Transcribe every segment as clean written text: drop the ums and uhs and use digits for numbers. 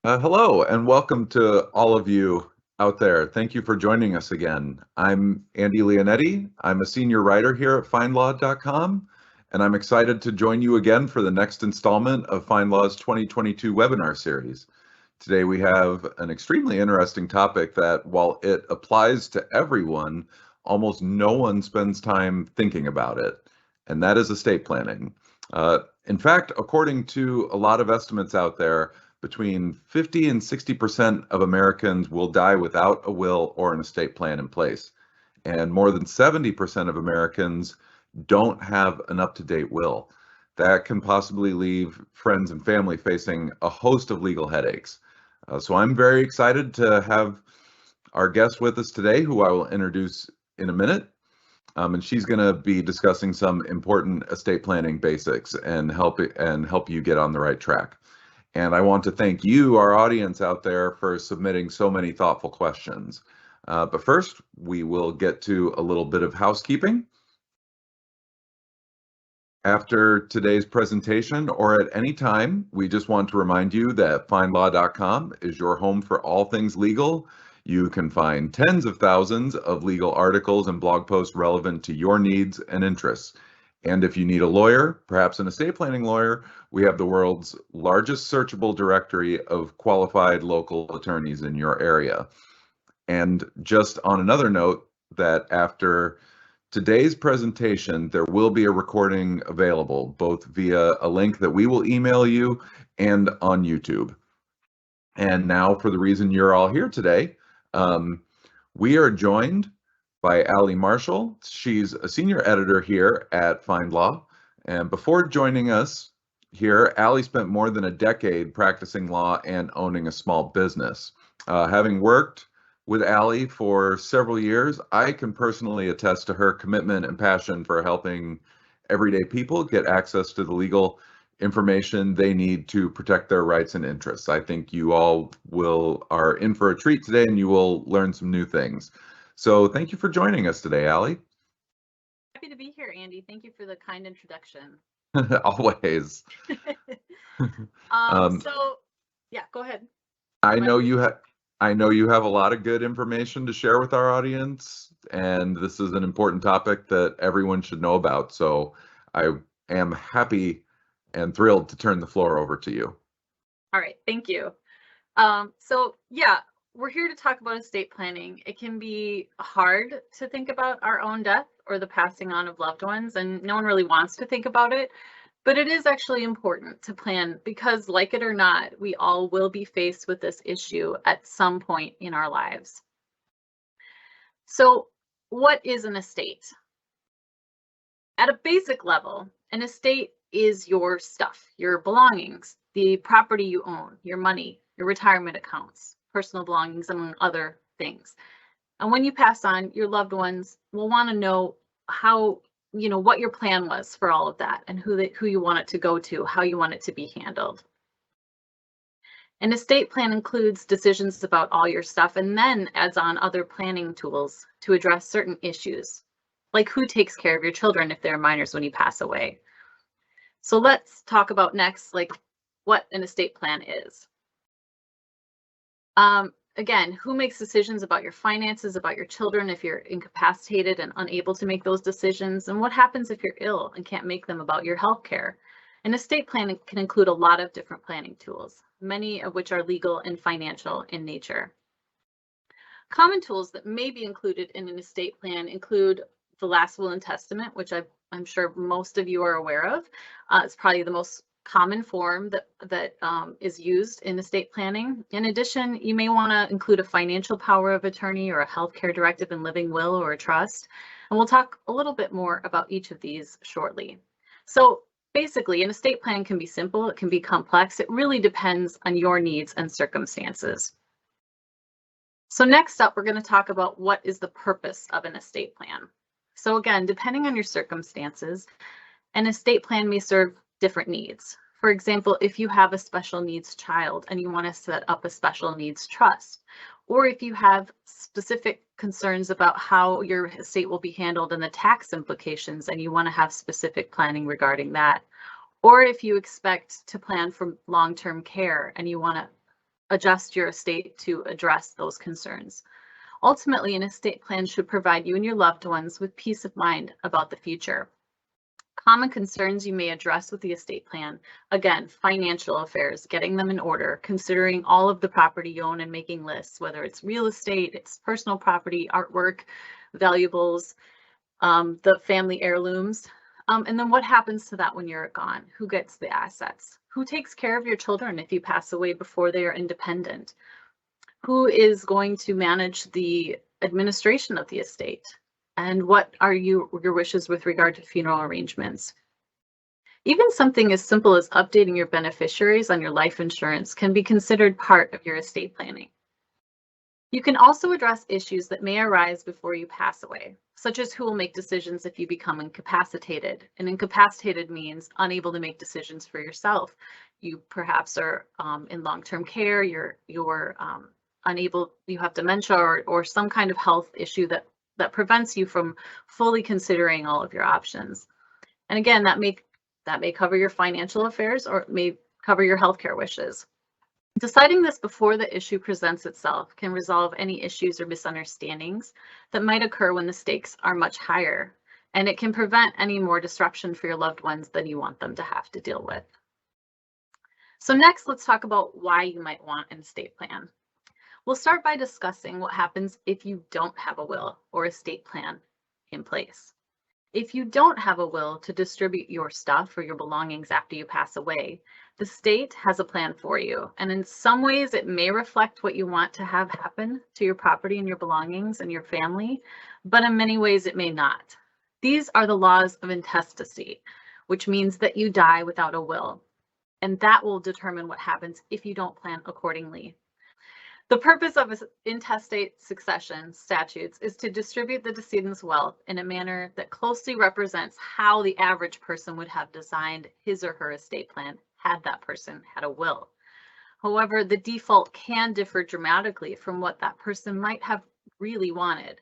Hello and welcome to all of you out there. Thank you for joining us again. I'm Andy Leonetti. I'm a senior writer here at FindLaw.com, and I'm excited to join you again for the next installment of FindLaw's 2022 webinar series. Today we have an extremely interesting topic that, while it applies to everyone, almost no one spends time thinking about it, and that is estate planning. In fact, according to a lot of estimates out there, between 50 and 60% of Americans will die without a will or an estate plan in place. And more than 70% of Americans don't have an up-to-date will. That can possibly leave friends and family facing a host of legal headaches. So I'm very excited to have our guest with us today, who I will introduce in a minute. And she's going to be discussing some important estate planning basics and help you get on the right track. And I want to thank you, our audience out there, for submitting so many thoughtful questions. But first, we will get to a little bit of housekeeping. After today's presentation or at any time, we just want to remind you that FindLaw.com is your home for all things legal. You can find tens of thousands of legal articles and blog posts relevant to your needs and interests. And if you need a lawyer, perhaps an estate planning lawyer, we have the world's largest searchable directory of qualified local attorneys in your area. And just on another note, that after today's presentation, there will be a recording available, both via a link that we will email you and on YouTube. And now, for the reason you're all here today, we are joined by Allie Marshall. She's a senior editor here at FindLaw. And before joining us here, Allie spent more than a decade practicing law and owning a small business. Having worked with Allie for several years, I can personally attest to her commitment and passion for helping everyday people get access to the legal information they need to protect their rights and interests. I think you all are in for a treat today, and you will learn some new things. So thank you for joining us today, Allie. Happy to be here, Andy. Thank you for the kind introduction. Always. Yeah, go ahead. I know you have a lot of good information to share with our audience, and this is an important topic that everyone should know about. So I am happy and thrilled to turn the floor over to you. All right, thank you. Yeah, we're here to talk about estate planning. It can be hard to think about our own death or the passing on of loved ones, and no one really wants to think about it. But it is actually important to plan because, like it or not, we all will be faced with this issue at some point in our lives. So, what is an estate? At a basic level, an estate is your stuff, your belongings, the property you own, your money, your retirement accounts, personal belongings, among other things. And when you pass on, your loved ones will want to know what your plan was for all of that and who you want it to go to, how you want it to be handled. An estate plan includes decisions about all your stuff and then adds on other planning tools to address certain issues, like who takes care of your children if they're minors when you pass away. So let's talk about next, like what an estate plan is. Again, who makes decisions about your finances, about your children if you're incapacitated and unable to make those decisions, and what happens if you're ill and can't make them about your health care? An estate plan can include a lot of different planning tools, many of which are legal and financial in nature. Common tools that may be included in an estate plan include the last will and testament, which I'm sure most of you are aware of. It's probably the most common form that is used in estate planning. In addition, you may want to include a financial power of attorney or a healthcare directive and living will or a trust. And we'll talk a little bit more about each of these shortly. So basically, an estate plan can be simple, it can be complex. It really depends on your needs and circumstances. So next up, we're going to talk about what is the purpose of an estate plan. So again, depending on your circumstances, an estate plan may serve different needs. For example, if you have a special needs child and you want to set up a special needs trust, or if you have specific concerns about how your estate will be handled and the tax implications and you want to have specific planning regarding that, or if you expect to plan for long-term care and you want to adjust your estate to address those concerns. Ultimately, an estate plan should provide you and your loved ones with peace of mind about the future. Common concerns you may address with the estate plan: again, financial affairs, getting them in order, considering all of the property you own and making lists, whether it's real estate, it's personal property, artwork, valuables, the family heirlooms. And then what happens to that when you're gone? Who gets the assets? Who takes care of your children if you pass away before they are independent? Who is going to manage the administration of the estate? And what are your wishes with regard to funeral arrangements? Even something as simple as updating your beneficiaries on your life insurance can be considered part of your estate planning. You can also address issues that may arise before you pass away, such as who will make decisions if you become incapacitated. And incapacitated means unable to make decisions for yourself. You perhaps are in long-term care, you're unable, you have dementia or some kind of health issue that prevents you from fully considering all of your options. And again, that may cover your financial affairs, or it may cover your healthcare wishes. Deciding this before the issue presents itself can resolve any issues or misunderstandings that might occur when the stakes are much higher, and it can prevent any more disruption for your loved ones than you want them to have to deal with. So next, let's talk about why you might want an estate plan. We'll start by discussing what happens if you don't have a will or estate plan in place. If you don't have a will to distribute your stuff or your belongings after you pass away, the state has a plan for you. And in some ways, it may reflect what you want to have happen to your property and your belongings and your family, but in many ways, it may not. These are the laws of intestacy, which means that you die without a will. And that will determine what happens if you don't plan accordingly. The purpose of intestate succession statutes is to distribute the decedent's wealth in a manner that closely represents how the average person would have designed his or her estate plan had that person had a will. However, the default can differ dramatically from what that person might have really wanted.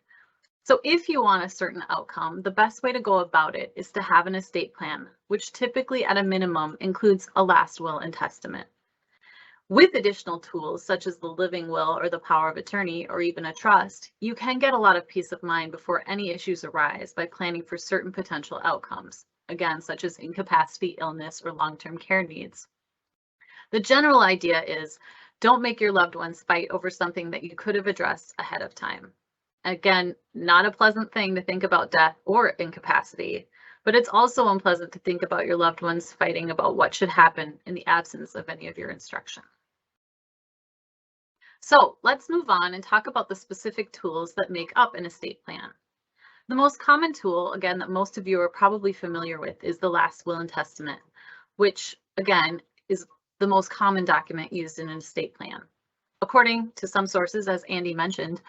So if you want a certain outcome, the best way to go about it is to have an estate plan, which typically at a minimum includes a last will and testament. With additional tools such as the living will or the power of attorney or even a trust, you can get a lot of peace of mind before any issues arise by planning for certain potential outcomes, again, such as incapacity, illness, or long-term care needs. The general idea is don't make your loved ones fight over something that you could have addressed ahead of time. Again, not a pleasant thing to think about death or incapacity, but it's also unpleasant to think about your loved ones fighting about what should happen in the absence of any of your instruction. So let's move on and talk about the specific tools that make up an estate plan. The most common tool, again, that most of you are probably familiar with is the last will and testament, which again is the most common document used in an estate plan. According to some sources, as Andy mentioned,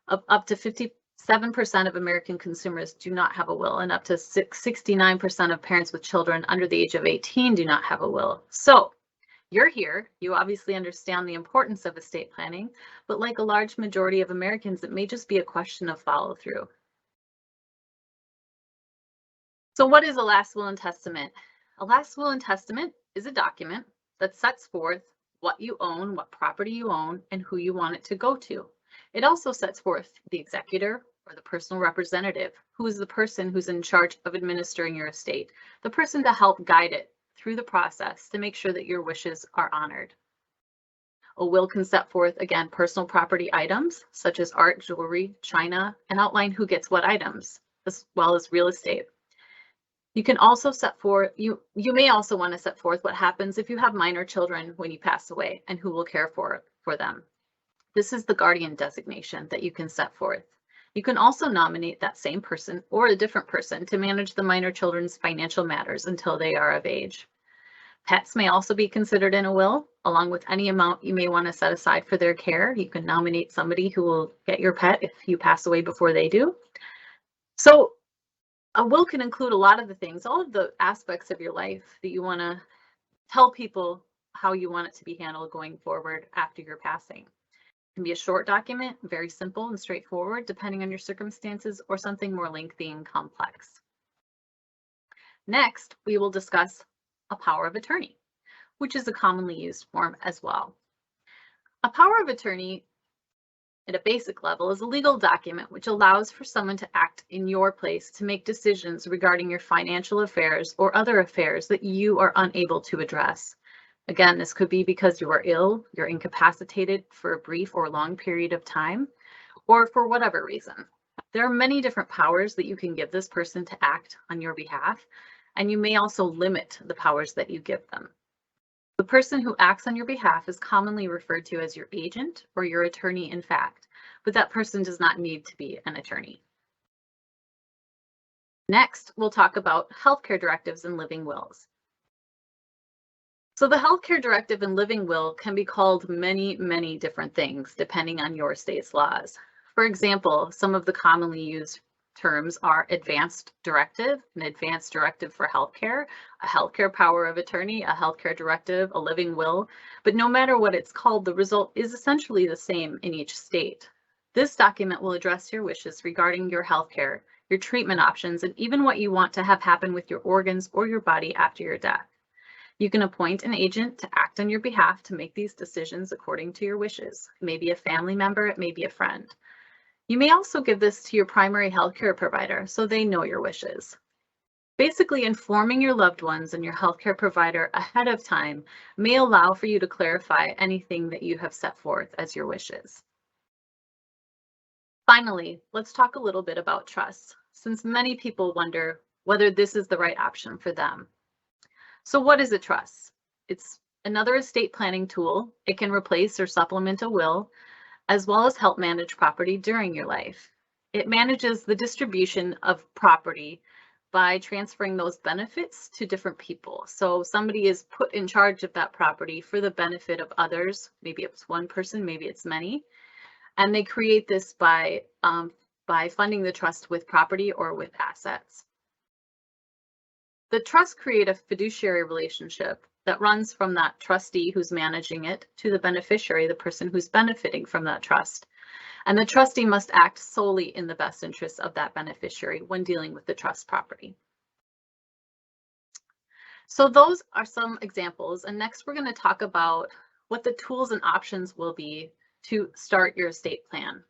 up to 57% of American consumers do not have a will, and up to 69% of parents with children under the age of 18 do not have a will. So you're here, you obviously understand the importance of estate planning, but like a large majority of Americans, it may just be a question of follow through. So what is a last will and testament? A last will and testament is a document that sets forth what you own, what property you own, and who you want it to go to. It also sets forth the executor or the personal representative, who is the person who's in charge of administering your estate, the person to help guide it through the process to make sure that your wishes are honored. A will can set forth, again, personal property items such as art, jewelry, china, and outline who gets what items, as well as real estate. You can also set forth, you may also want to set forth what happens if you have minor children when you pass away and who will care for them. This is the guardian designation that you can set forth. You can also nominate that same person or a different person to manage the minor children's financial matters until they are of age. Pets may also be considered in a will, along with any amount you may want to set aside for their care. You can nominate somebody who will get your pet if you pass away before they do. So a will can include a lot of the things, all of the aspects of your life that you want to tell people how you want it to be handled going forward after your passing. It can be a short document, very simple and straightforward, depending on your circumstances, or something more lengthy and complex. Next, we will discuss a power of attorney, which is a commonly used form as well. A power of attorney at a basic level is a legal document which allows for someone to act in your place to make decisions regarding your financial affairs or other affairs that you are unable to address. Again, this could be because you are ill, you're incapacitated for a brief or long period of time, or for whatever reason. There are many different powers that you can give this person to act on your behalf, and you may also limit the powers that you give them. The person who acts on your behalf is commonly referred to as your agent or your attorney in fact, but that person does not need to be an attorney. Next, we'll talk about healthcare directives and living wills. So the healthcare directive and living will can be called many, many different things depending on your state's laws. For example, some of the commonly used terms are advanced directive, an advanced directive for healthcare, a healthcare power of attorney, a healthcare directive, a living will, but no matter what it's called, the result is essentially the same in each state. This document will address your wishes regarding your healthcare, your treatment options, and even what you want to have happen with your organs or your body after your death. You can appoint an agent to act on your behalf to make these decisions according to your wishes. It may be a family member, it may be a friend. You may also give this to your primary healthcare provider so they know your wishes. Basically, informing your loved ones and your healthcare provider ahead of time may allow for you to clarify anything that you have set forth as your wishes. Finally, let's talk a little bit about trusts, since many people wonder whether this is the right option for them. So what is a trust? It's another estate planning tool. It can replace or supplement a will, as well as help manage property during your life. It manages the distribution of property by transferring those benefits to different people. So somebody is put in charge of that property for the benefit of others. Maybe it's one person, maybe it's many. And they create this by funding the trust with property or with assets. The trusts create a fiduciary relationship that runs from that trustee who's managing it to the beneficiary, the person who's benefiting from that trust. And the trustee must act solely in the best interests of that beneficiary when dealing with the trust property. So those are some examples. And next we're going to talk about what the tools and options will be to start your estate plan.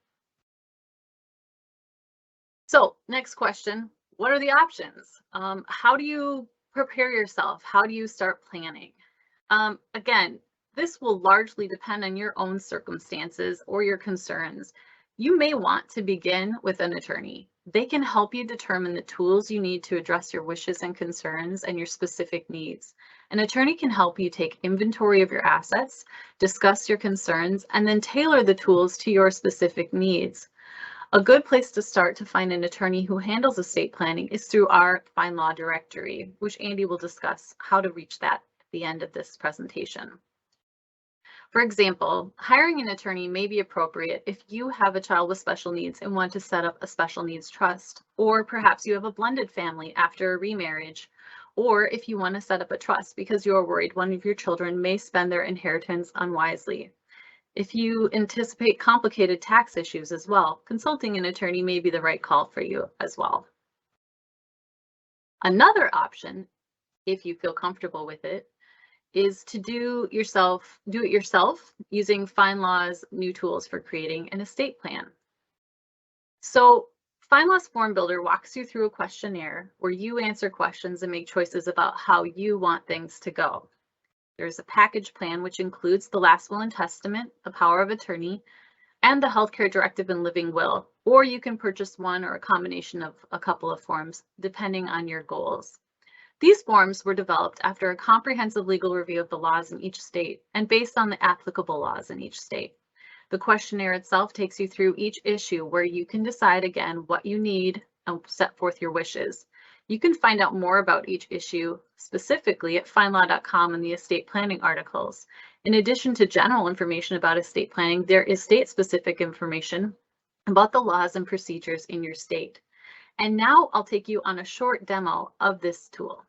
So next question, what are the options? How do you prepare yourself? How do you start planning? Again, this will largely depend on your own circumstances or your concerns. You may want to begin with an attorney. They can help you determine the tools you need to address your wishes and concerns and your specific needs. An attorney can help you take inventory of your assets, discuss your concerns, and then tailor the tools to your specific needs. A good place to start to find an attorney who handles estate planning is through our FindLaw directory, which Andy will discuss how to reach that at the end of this presentation. For example, hiring an attorney may be appropriate if you have a child with special needs and want to set up a special needs trust, or perhaps you have a blended family after a remarriage, or if you want to set up a trust because you're worried one of your children may spend their inheritance unwisely. If you anticipate complicated tax issues as well, consulting an attorney may be the right call for you as well. Another option, if you feel comfortable with it, is to do it yourself using FindLaw's new tools for creating an estate plan. So FindLaw's Form Builder walks you through a questionnaire where you answer questions and make choices about how you want things to go. There's a package plan which includes the last will and testament, the power of attorney, and the healthcare directive and living will, or you can purchase one or a combination of a couple of forms depending on your goals. These forms were developed after a comprehensive legal review of the laws in each state and based on the applicable laws in each state. The questionnaire itself takes you through each issue where you can decide again what you need and set forth your wishes. You can find out more about each issue specifically at FindLaw.com in the estate planning articles. In addition to general information about estate planning, there is state-specific information about the laws and procedures in your state. And now I'll take you on a short demo of this tool.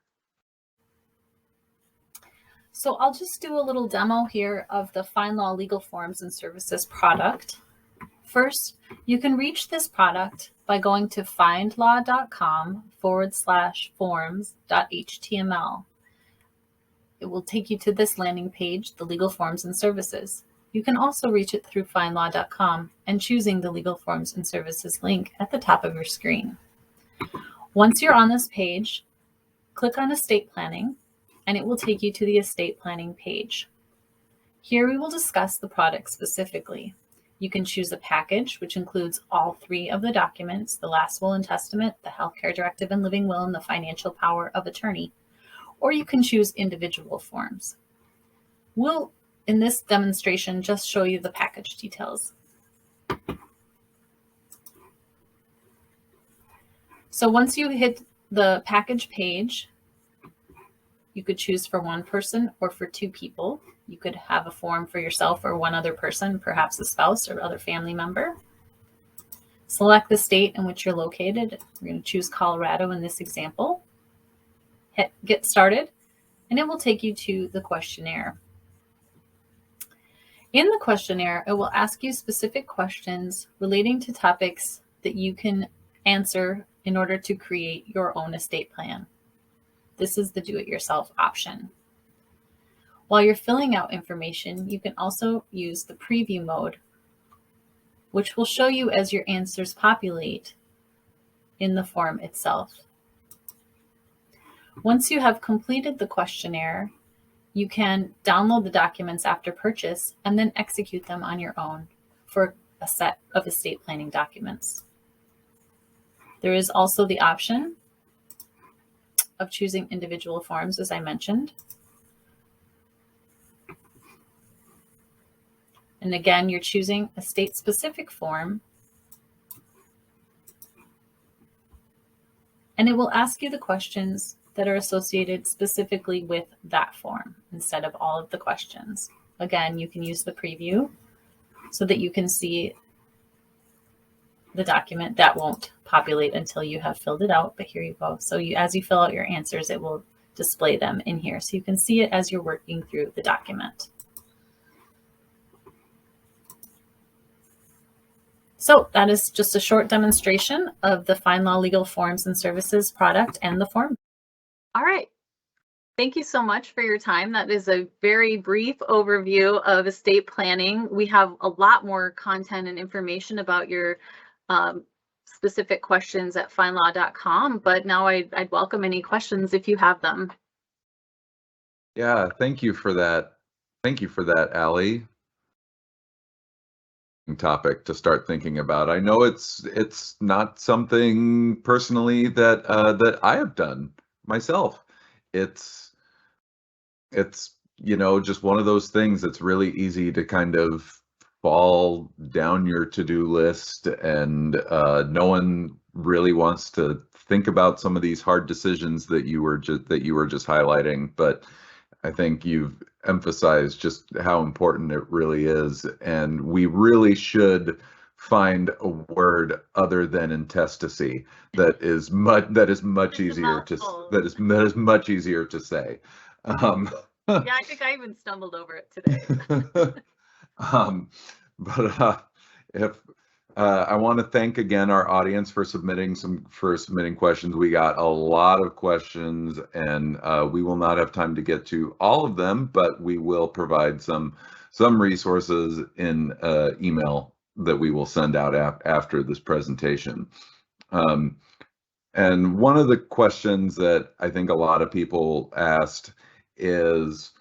So I'll just do a little demo here of the FindLaw Legal Forms and Services product. First, you can reach this product by going to FindLaw.com/forms.html. It will take you to this landing page, the Legal Forms and Services. You can also reach it through FindLaw.com and choosing the Legal Forms and Services link at the top of your screen. Once you're on this page, click on Estate Planning, and it will take you to the Estate Planning page. Here we will discuss the product specifically. You can choose a package, which includes all 3 of the documents, the last will and testament, the healthcare directive and living will, and the financial power of attorney. Or you can choose individual forms. We'll, in this demonstration, just show you the package details. So once you hit the package page, you could choose for 1 person or for 2 people. You could have a form for yourself or 1 other person, perhaps a spouse or other family member. Select the state in which you're located. We're going to choose Colorado in this example. Hit Get Started, and it will take you to the questionnaire. In the questionnaire, it will ask you specific questions relating to topics that you can answer in order to create your own estate plan. This is the do-it-yourself option. While you're filling out information, you can also use the preview mode, which will show you as your answers populate in the form itself. Once you have completed the questionnaire, you can download the documents after purchase and then execute them on your own for a set of estate planning documents. There is also the option of choosing individual forms, as I mentioned. And again, you're choosing a state-specific form, and it will ask you the questions that are associated specifically with that form instead of all of the questions. Again, you can use the preview so that you can see the document. That won't populate until you have filled it out, but here you go. So as you fill out your answers, it will display them in here. So you can see it as you're working through the document. So that is just a short demonstration of the FindLaw Legal Forms and Services product and the form. All right. Thank you so much for your time. That is a very brief overview of estate planning. We have a lot more content and information about your specific questions at FindLaw.com, but now I'd welcome any questions if you have them. Yeah, thank you for that. Thank you for that, Allie. Topic to start thinking about. I know it's not something personally that that I have done myself. It's just one of those things that's really easy to kind of fall down your to-do list, and no one really wants to think about some of these hard decisions that you were just highlighting. But I think you've emphasized just how important it really is, and we really should find a word other than intestacy that is much easier to say. Yeah, I think I even stumbled over it today. If I want to thank again our audience for submitting questions. We got a lot of questions, and we will not have time to get to all of them, but we will provide some resources in email that we will send out after this presentation. And one of the questions that I think a lot of people asked is,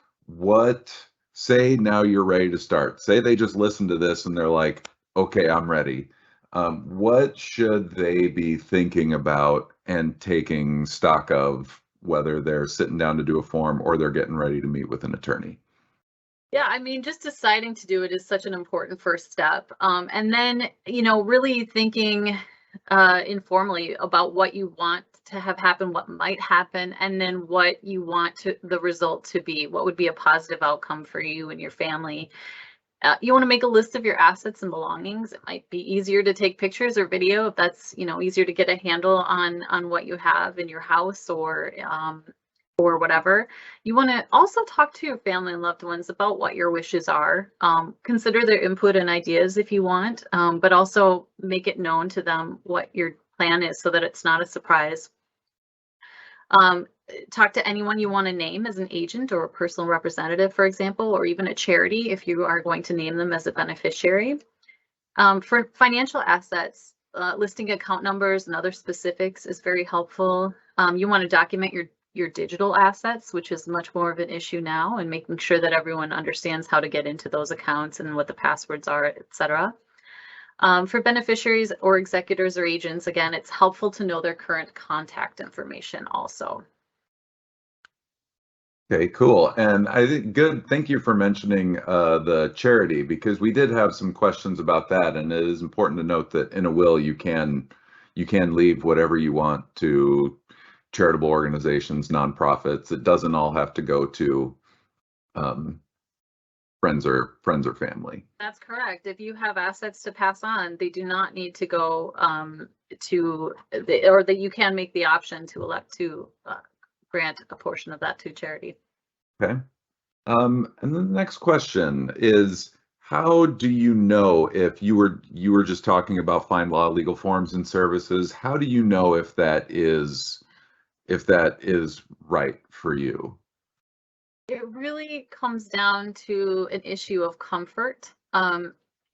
say now you're ready to start. Say they just listened to this and they're like, okay, I'm ready. What should they be thinking about and taking stock of, whether they're sitting down to do a form or they're getting ready to meet with an attorney? Yeah, I mean, just deciding to do it is such an important first step. And then, really thinking informally about what you want to have happen, what might happen, and then what you want the result to be. What would be a positive outcome for you and your family? You want to make a list of your assets and belongings. It might be easier to take pictures or video if that's, easier to get a handle on what you have in your house or whatever. You want to also talk to your family and loved ones about what your wishes are. Consider their input and ideas if you want, but also make it known to them what your plan is so that it's not a surprise. Talk to anyone you want to name as an agent or a personal representative, for example, or even a charity if you are going to name them as a beneficiary. For financial assets, listing account numbers and other specifics is very helpful. You want to document your digital assets, which is much more of an issue now, and making sure that everyone understands how to get into those accounts and what the passwords are, etc. For beneficiaries or executors or agents, again, it's helpful to know their current contact information also. Okay, cool. And I think good. Thank you for mentioning the charity, because we did have some questions about that, and it is important to note that in a will you can leave whatever you want to charitable organizations, nonprofits. It doesn't all have to go to friends or family. That's correct. If you have assets to pass on, they do not need to go or that you can make the option to elect to grant a portion of that to charity. Okay. And then the next question is, how do you know, if you were just talking about FindLaw legal forms and services, how do you know if that is right for you? It really comes down to an issue of comfort.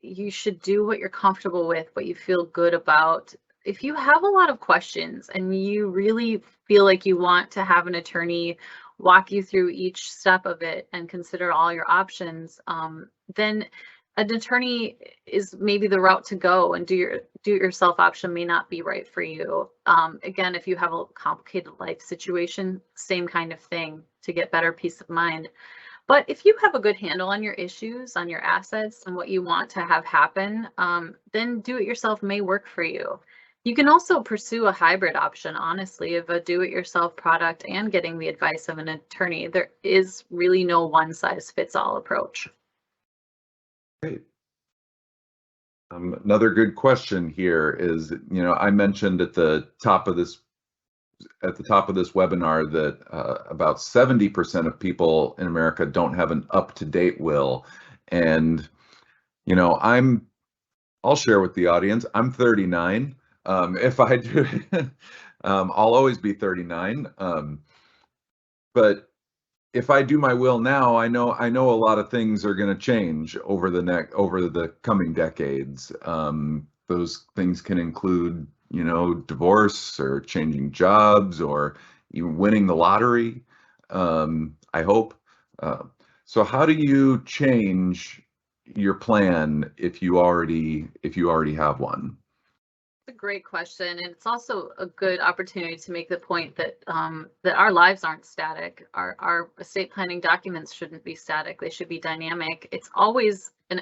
You should do what you're comfortable with, what you feel good about. If you have a lot of questions and you really feel like you want to have an attorney walk you through each step of it and consider all your options, then an attorney is maybe the route to go, and do it yourself option may not be right for you. Again, if you have a complicated life situation, same kind of thing to get better peace of mind. But if you have a good handle on your issues, on your assets, and what you want to have happen, then do it yourself may work for you. You can also pursue a hybrid option, honestly, of a do-it-yourself product and getting the advice of an attorney. There is really no one-size-fits-all approach. Great. Another good question here is, I mentioned at the top of this webinar that about 70% of people in America don't have an up-to-date will. And, I'll share with the audience, I'm 39. If I do, I'll always be 39. But if I do my will now, I know a lot of things are going to change over the coming decades. Those things can include, divorce or changing jobs or even winning the lottery. I hope. So how do you change your plan if you already have one? A great question, and it's also a good opportunity to make the point that that our lives aren't static. Our estate planning documents shouldn't be static; they should be dynamic. It's always an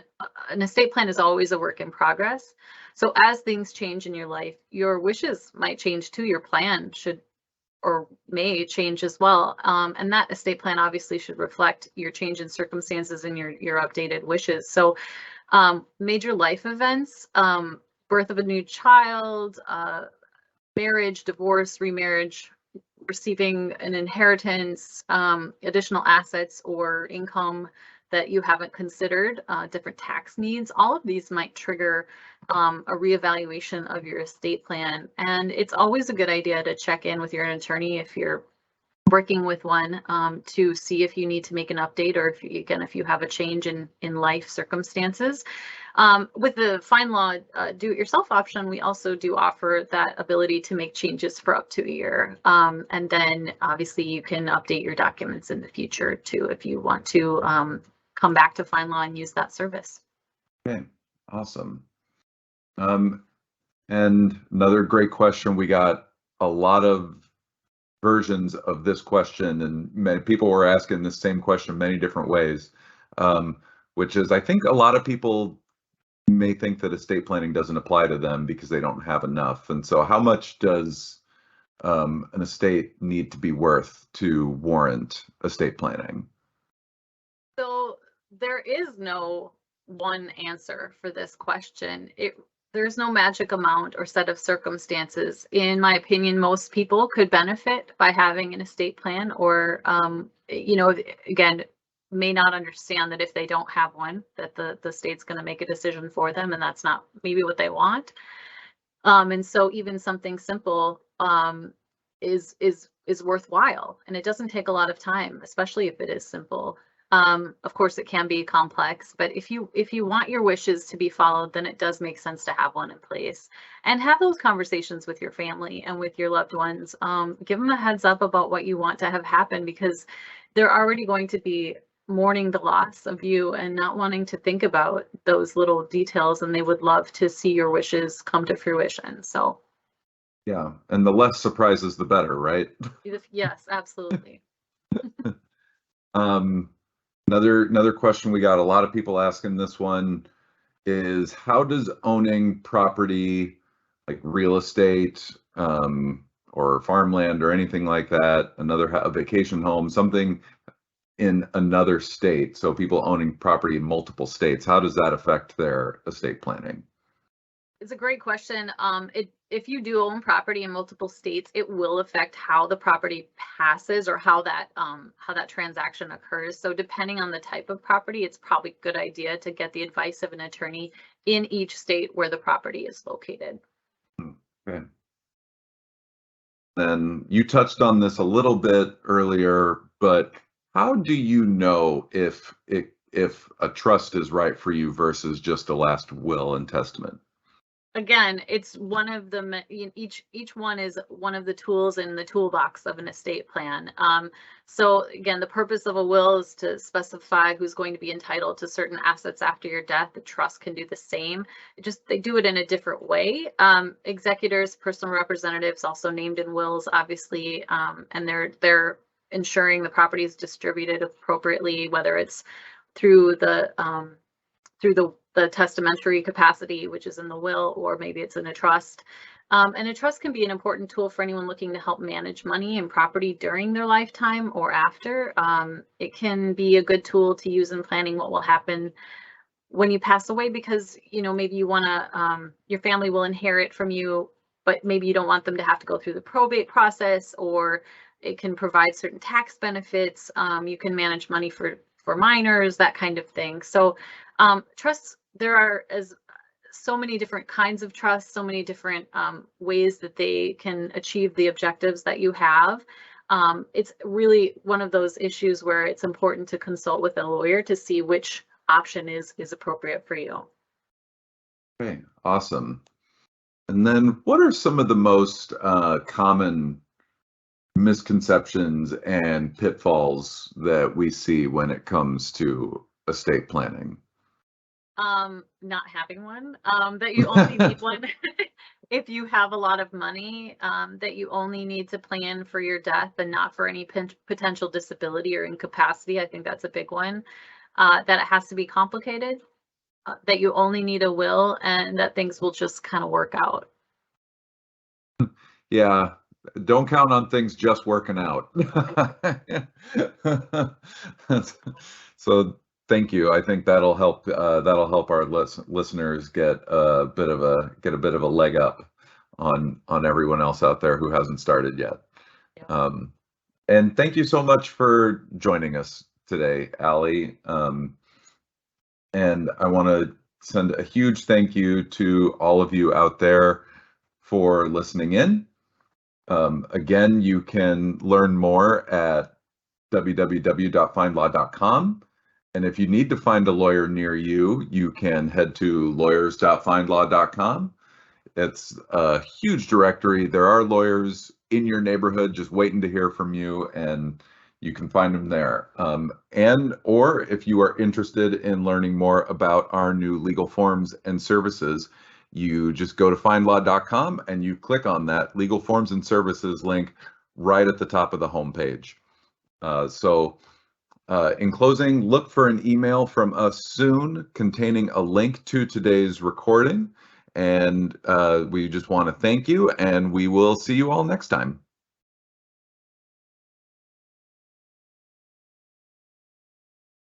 estate plan is always a work in progress. So as things change in your life, your wishes might change too. Your plan should or may change as well, and that estate plan obviously should reflect your change in circumstances and your updated wishes. So major life events. Birth of a new child, marriage, divorce, remarriage, receiving an inheritance, additional assets or income that you haven't considered, different tax needs, all of these might trigger a reevaluation of your estate plan. And it's always a good idea to check in with your attorney if you're working with one, to see if you need to make an update, or if you have a change in life circumstances. With the FindLaw do-it-yourself option, we also do offer that ability to make changes for up to a year. And then obviously you can update your documents in the future too, if you want to come back to FindLaw and use that service. Okay, awesome. And another great question. We got a lot of versions of this question, and many people were asking the same question many different ways, which is, I think a lot of people may think that estate planning doesn't apply to them because they don't have enough. And so how much does an estate need to be worth to warrant estate planning? So there is no one answer for this question. There's no magic amount or set of circumstances. In my opinion, most people could benefit by having an estate plan, or, again, may not understand that if they don't have one, that the state's going to make a decision for them, and that's not maybe what they want. And so even something simple, is worthwhile, and it doesn't take a lot of time, especially if it is simple. Of course, it can be complex, but if you want your wishes to be followed, then it does make sense to have one in place and have those conversations with your family and with your loved ones. Give them a heads up about what you want to have happen, because they're already going to be mourning the loss of you and not wanting to think about those little details, and they would love to see your wishes come to fruition. So Yeah, and the less surprises, the better, right? yes, absolutely. Another question we got a lot of people asking this one is, how does owning property like real estate or farmland or anything like that, a vacation home, something in another state, so people owning property in multiple states, how does that affect their estate planning? It's a great question. If you do own property in multiple states, it will affect how the property passes or how that transaction occurs. So depending on the type of property, it's probably a good idea to get the advice of an attorney in each state where the property is located. Okay. Then you touched on this a little bit earlier, but how do you know if a trust is right for you versus just a last will and testament? Again, it's one of the each one is one of the tools in the toolbox of an estate plan. So again, the purpose of a will is to specify who's going to be entitled to certain assets after your death. The trust can do the same. They do it in a different way. Executors, personal representatives, also named in wills, obviously, and they're ensuring the property is distributed appropriately, whether it's through the testamentary capacity, which is in the will, or maybe it's in a trust. And a trust can be an important tool for anyone looking to help manage money and property during their lifetime or after. It can be a good tool to use in planning what will happen when you pass away, because maybe you want to, your family will inherit from you, but maybe you don't want them to have to go through the probate process, or it can provide certain tax benefits. You can manage money for minors, that kind of thing. So trusts, there are so many different kinds of trusts, so many different ways that they can achieve the objectives that you have. It's really one of those issues where it's important to consult with a lawyer to see which option is appropriate for you. Okay, awesome. And then what are some of the most common misconceptions and pitfalls that we see when it comes to estate planning? Not having one, that you only need one if you have a lot of money, that you only need to plan for your death and not for any potential disability or incapacity. I think that's a big one. That it has to be complicated, that you only need a will, and that things will just kind of work out. Yeah, don't count on things just working out. So thank you. I think that'll help our listeners get a bit of a leg up on everyone else out there who hasn't started yet. Yeah. And thank you so much for joining us today, Allie. And I want to send a huge thank you to all of you out there for listening in. Again, you can learn more at www.FindLaw.com. And if you need to find a lawyer near you, you can head to lawyers.findlaw.com. It's a huge directory. There are lawyers in your neighborhood just waiting to hear from you, and you can find them there. Or if you are interested in learning more about our new legal forms and services, you just go to FindLaw.com and you click on that legal forms and services link right at the top of the homepage. In closing, look for an email from us soon containing a link to today's recording. And we just want to thank you, and we will see you all next time.